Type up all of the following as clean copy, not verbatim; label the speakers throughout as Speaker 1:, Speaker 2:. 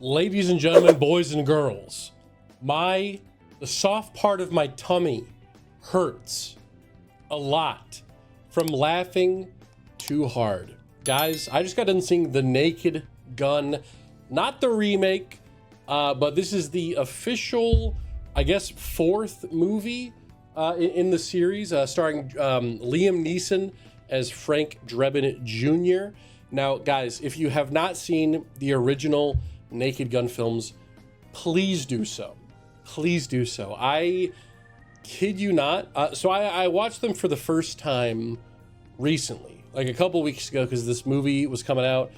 Speaker 1: Ladies and gentlemen, boys and girls, the soft part of my tummy hurts a lot from laughing too hard. Guys, I just got done seeing The Naked Gun, not the remake, but this is the official, I guess, fourth movie in the series, starring Liam Neeson as Frank Drebin Jr. Now, guys, if you have not seen the original Naked Gun films, please do so. Please do so. I kid you not. So I watched them for the first time recently, like a couple weeks ago, because this movie was coming out.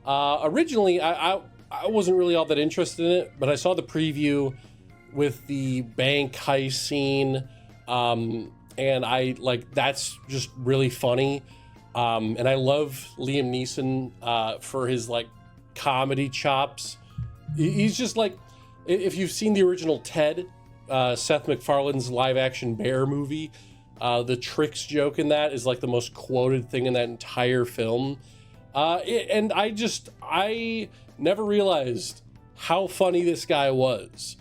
Speaker 1: Originally, I wasn't really all that interested in it, but I saw the preview with the bank heist scene, and I like that's just really funny. And I love Liam Neeson for his like comedy chops. He's just like, if you've seen the original Ted, Seth MacFarlane's live action bear movie, the tricks joke in that is like the most quoted thing in that entire film. And I never realized how funny this guy was.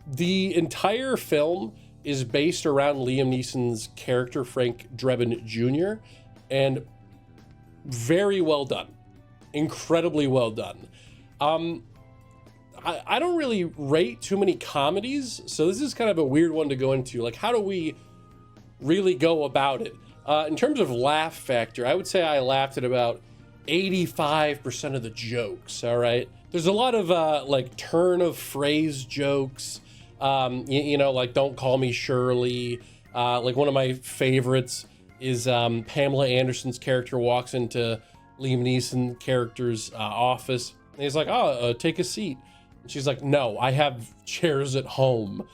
Speaker 1: The entire film is based around Liam Neeson's character, Frank Drebin Jr., and very well done. Incredibly well done. I don't really rate too many comedies, so this is kind of a weird one to go into. Like, how do we really go about it? In terms of laugh factor, I would say I laughed at about 85% of the jokes, all right? There's a lot of, like, turn of phrase jokes, you know, like, don't call me Shirley. Like, one of my favorites is Pamela Anderson's character walks into Liam Neeson character's office, and he's like, oh, take a seat. And she's like, no, I have chairs at home.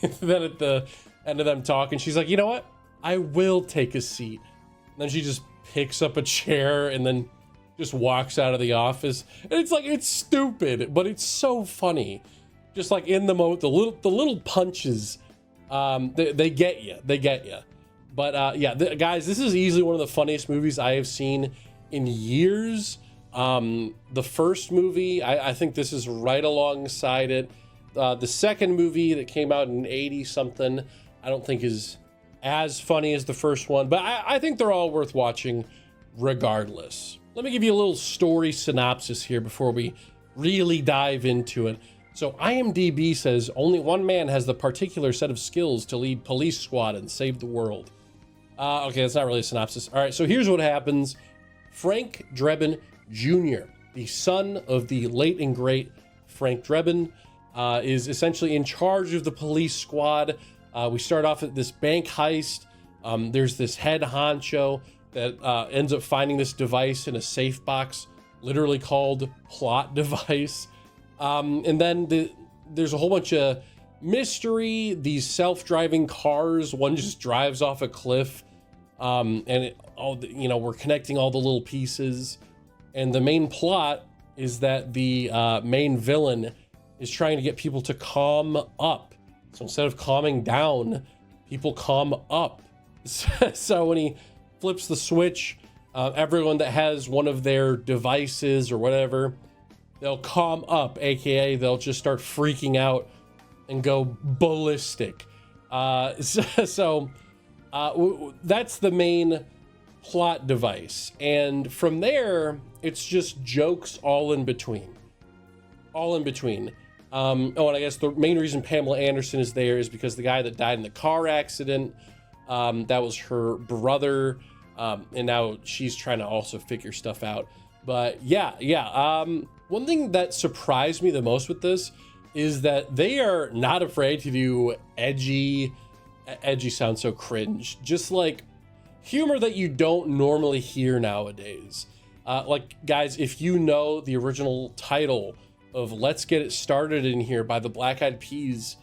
Speaker 1: And then at the end of them talking, she's like, you know what? I will take a seat. And then she just picks up a chair and then just walks out of the office. And it's like, it's stupid, but it's so funny. Just like in the little punches, they get you. They get you. But yeah, guys, this is easily one of the funniest movies I have seen in years. The first movie, I think this is right alongside it. The second movie that came out in 80 something, I don't think is as funny as the first one, but I think they're all worth watching regardless. Let me give you a little story synopsis here before we really dive into it. So IMDb says only one man has the particular set of skills to lead police squad and save the world. Okay, that's not really a synopsis. All right, so here's what happens. Frank Drebin Jr., the son of the late and great Frank Drebin, is essentially in charge of the police squad. We start off at this bank heist. There's this head honcho that ends up finding this device in a safe box, literally called plot device. And then there's a whole bunch of mystery. These self-driving cars, one just drives off a cliff, and we're connecting all the little pieces. And the main plot is that the main villain is trying to get people to calm up. So instead of calming down, people calm up. So when he flips the switch, everyone that has one of their devices or whatever, they'll calm up, aka they'll just start freaking out and go ballistic. So that's the main plot device, and from there it's just jokes all in between. And I guess the main reason Pamela Anderson is there is because the guy that died in the car accident, that was her brother, and now she's trying to also figure stuff out. But yeah. One thing that surprised me the most with this is that they are not afraid to do edgy sounds so cringe, just like humor that you don't normally hear nowadays. Like, guys, if you know the original title of Let's Get It Started in Here by the Black Eyed Peas,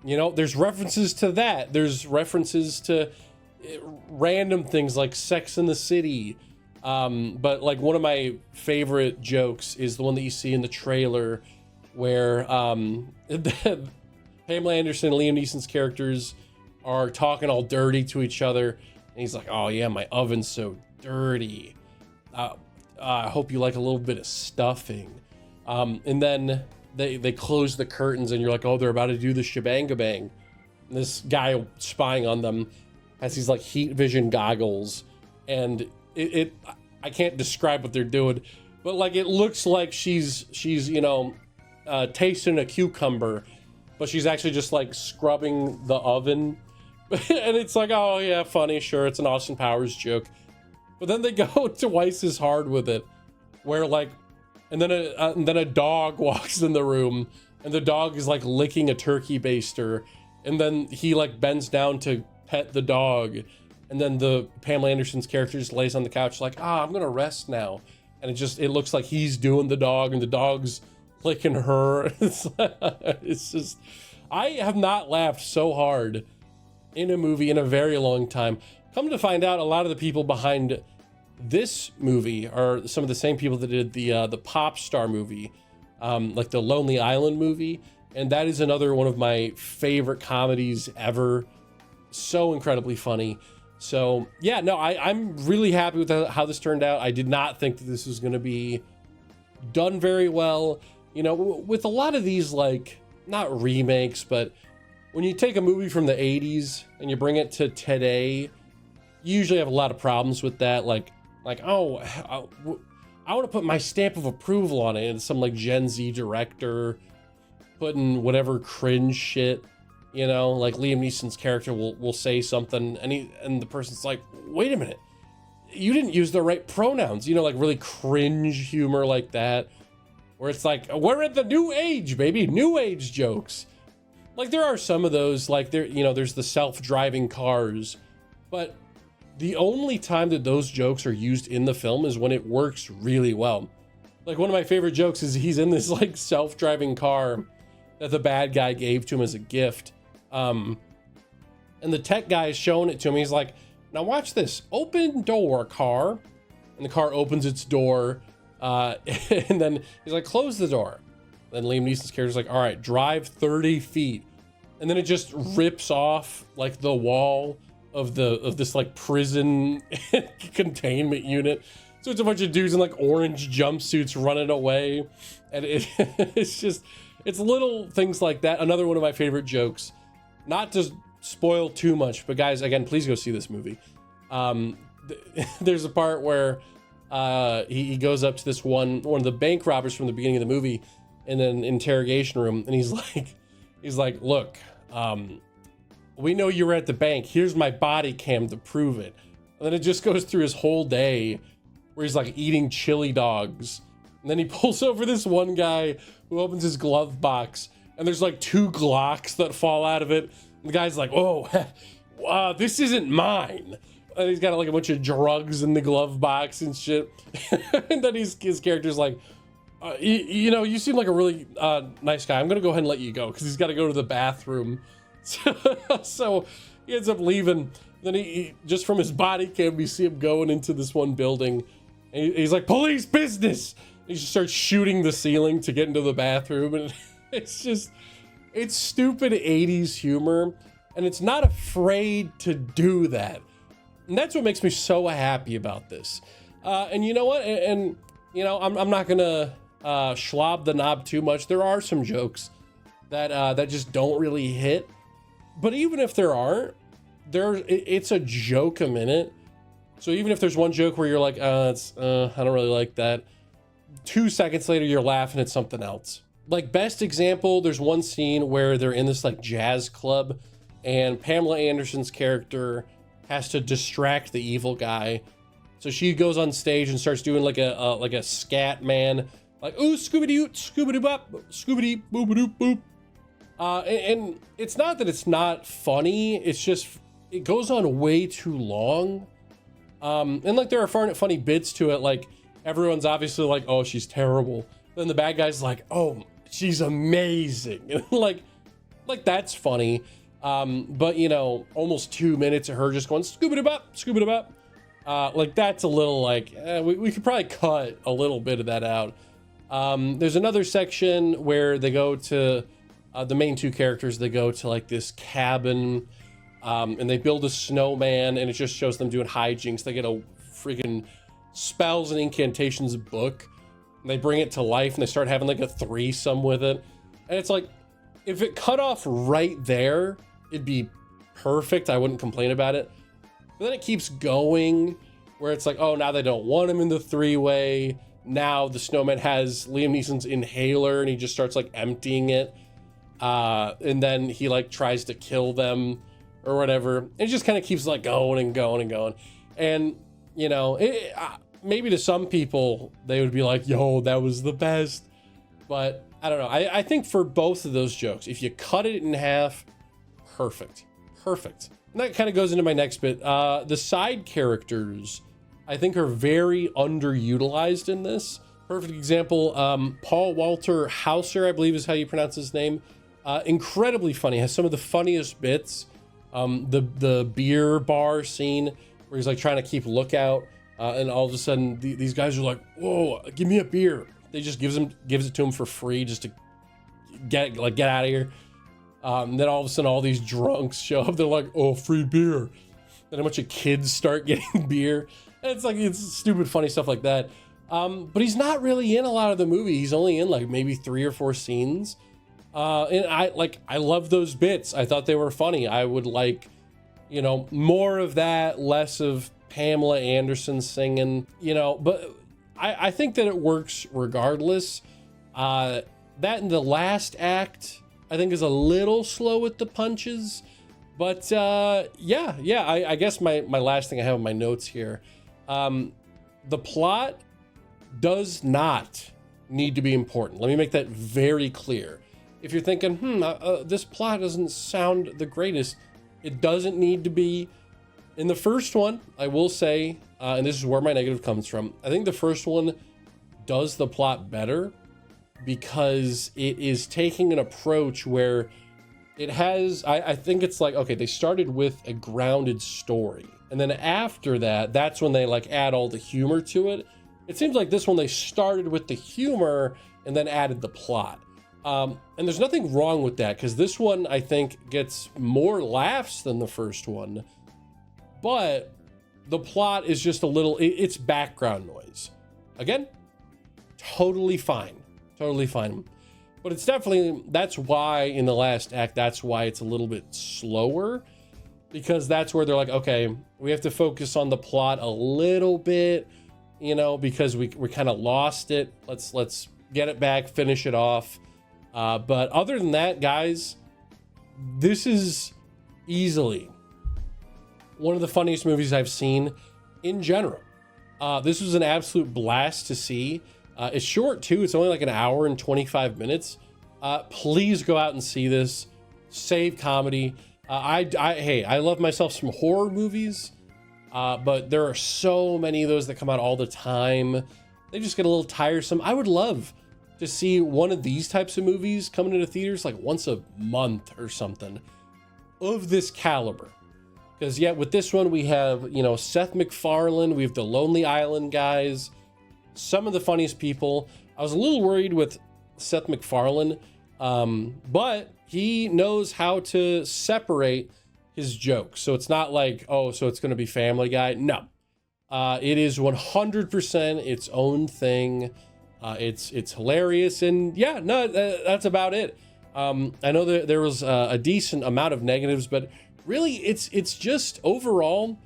Speaker 1: you know, there's references to that. There's references to random things like Sex and the City. But like one of my favorite jokes is the one that you see in the trailer where Pamela Anderson and Liam Neeson's characters are talking all dirty to each other. And he's like, oh yeah, my oven's so dirty. I hope you like a little bit of stuffing. And then they close the curtains and you're like, oh, they're about to do the shebang bang. And this guy spying on them has these like heat vision goggles, and I can't describe what they're doing, but like it looks like she's you know, tasting a cucumber, but she's actually just like scrubbing the oven. And it's like, oh yeah, funny, sure, it's an Austin Powers joke. But then they go twice as hard with it, where like, and then a dog walks in the room, and the dog is like licking a turkey baster, and then he like bends down to pet the dog, and then the Pamela Anderson's character just lays on the couch like, I'm gonna rest now, and it looks like he's doing the dog, and the dog's licking her. It's just, I have not laughed so hard in a movie in a very long time. Come to find out, a lot of the people behind this movie are some of the same people that did the Pop Star movie, like the Lonely Island movie, and that is another one of my favorite comedies ever. So incredibly funny. So yeah, no, I'm really happy with how this turned out. I did not think that this was going to be done very well. You know, with a lot of these, like, not remakes, but when you take a movie from the 80s and you bring it to today, you usually have a lot of problems with that. Like, oh, I want to put my stamp of approval on it, and some like Gen Z director putting whatever cringe shit, you know, like Liam Neeson's character will say something, and the person's like, wait a minute, you didn't use the right pronouns, you know, like really cringe humor like that, where it's like, we're at the new age, baby, new age jokes. Like, there are some of those, like, there, you know, there's the self-driving cars, but the only time that those jokes are used in the film is when it works really well. Like, one of my favorite jokes is he's in this, like, self-driving car that the bad guy gave to him as a gift. And the tech guy is showing it to him. He's like, now watch this. Open door, car. And the car opens its door. And then he's like, close the door. Then Liam Neeson's character's like, all right, drive 30 feet. And then it just rips off like the wall of this like prison containment unit. So it's a bunch of dudes in like orange jumpsuits running away. And it's little things like that. Another one of my favorite jokes, not to spoil too much, but guys, again, please go see this movie. There's a part where he goes up to this one of the bank robbers from the beginning of the movie in an interrogation room, and he's like, look, we know you were at the bank. Here's my body cam to prove it. And then it just goes through his whole day where he's like eating chili dogs. And then he pulls over this one guy who opens his glove box, and there's like 2 Glocks that fall out of it. And the guy's like, oh, this isn't mine. And he's got like a bunch of drugs in the glove box and shit. And then his character's like, you know, you seem like a really nice guy. I'm going to go ahead and let you go because he's got to go to the bathroom. So he ends up leaving. Then he just from his body cam, we see him going into this one building. And he's like, police business. He just starts shooting the ceiling to get into the bathroom. And it's stupid 80s humor. And it's not afraid to do that. And that's what makes me so happy about this. And you know what? And you know, I'm not going to schlob the knob too much. There are some jokes that just don't really hit. But even if there aren't, it's a joke a minute. So even if there's one joke where you're like, I don't really like that, 2 seconds later you're laughing at something else. Like, best example, there's one scene where they're in this like jazz club, and Pamela Anderson's character has to distract the evil guy. So she goes on stage and starts doing like a scat man, like, ooh, scooby-doo, scooby-doo-bop, scooby-doo-boop-a-doop-boop. And it's not that it's not funny, it's just, it goes on way too long. And like, there are funny bits to it, like, everyone's obviously like, oh, she's terrible. Then the bad guy's like, oh, she's amazing. And like that's funny. But you know, almost 2 minutes of her just going, scooby-doo-bop, scooby-doo-bop. Like, that's a little like, we could probably cut a little bit of that out. There's another section where they go to, the main 2 characters, they go to like this cabin, and they build a snowman, and it just shows them doing hijinks. They get a freaking spells and incantations book. and they bring it to life and they start having like a threesome with it. And it's like, if it cut off right there, it'd be perfect. I wouldn't complain about it. But then it keeps going where it's like, oh, now they don't want him in the three-way. Now the snowman has Liam Neeson's inhaler and he just starts like emptying it. And then he like tries to kill them or whatever. It just kind of keeps like going and going and going. And, you know, maybe to some people, they would be like, yo, that was the best. But I don't know. I think for both of those jokes, if you cut it in half, perfect. Perfect. And that kind of goes into my next bit. The side characters, I think, are very underutilized in this. Perfect example, Paul Walter Hauser, I believe is how you pronounce his name. Incredibly funny, has some of the funniest bits. The beer bar scene where he's like trying to keep lookout, and all of a sudden these guys are like, whoa, give me a beer. They just gives it to him for free just to get out of here. Then all of a sudden all these drunks show up. They're like, oh, free beer. Then a bunch of kids start getting beer. And it's stupid, funny stuff like that. But he's not really in a lot of the movie. He's only in like maybe 3 or 4 scenes. And I love those bits. I thought they were funny. I would like, you know, more of that, less of Pamela Anderson singing, you know, but I think that it works regardless. That in the last act, I think, is a little slow with the punches. But yeah, I guess my last thing I have in my notes here, the plot does not need to be important. Let me make that very clear. If you're thinking, this plot doesn't sound the greatest, it doesn't need to be. In the first one, I will say, and this is where my negative comes from, I think the first one does the plot better because it is taking an approach where it has, I think it's like, okay, they started with a grounded story. And then after that, that's when they like add all the humor to it. It seems like this one, they started with the humor and then added the plot. And there's nothing wrong with that because this one, I think, gets more laughs than the first one. But the plot is just a little, it's background noise. Again, totally fine. Totally fine. But it's definitely, that's why in the last act, that's why it's a little bit slower. Because that's where they're like, okay, we have to focus on the plot a little bit, you know, because we kind of lost it. Let's get it back, finish it off. But other than that, guys, this is easily one of the funniest movies I've seen in general. This was an absolute blast to see. It's short too. It's only like an hour and 25 minutes. Please go out and see this. Save comedy. Hey, I love myself some horror movies, but there are so many of those that come out all the time. They just get a little tiresome. I would love to see one of these types of movies coming into theaters like once a month or something of this caliber. Because yeah, with this one, we have, you know, Seth MacFarlane, we have the Lonely Island guys, some of the funniest people. I was a little worried with Seth MacFarlane, but he knows how to separate his jokes. So it's not like, oh, so it's going to be Family Guy. No, it is 100% its own thing. It's hilarious. And yeah, no, that's about it. I know that there was a decent amount of negatives, but really it's just overall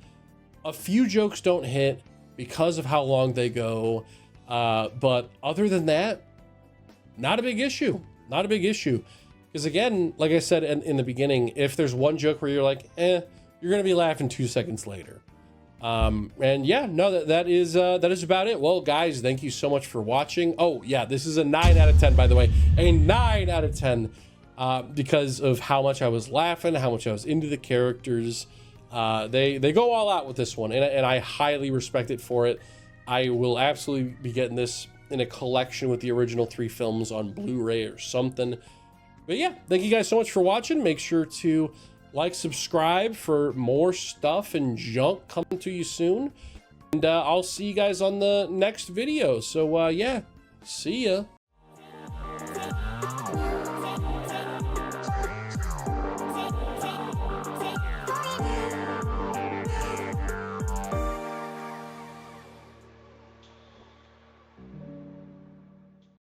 Speaker 1: a few jokes don't hit because of how long they go. But other than that, not a big issue. Not a big issue. Because again, like I said in the beginning, if there's one joke where you're like, you're going to be laughing 2 seconds later. And yeah, no, that is about it. Well, guys, thank you so much for watching. Oh yeah, this is a 9 out of 10, by the way, a 9 out of 10, because of how much I was laughing, how much I was into the characters. They go all out with this one, and I highly respect it for it. I will absolutely be getting this in a collection with the original 3 films on Blu-ray or something. But yeah, thank you guys so much for watching. Make sure to like, subscribe for more stuff and junk coming to you soon. And I'll see you guys on the next video. So yeah, see ya.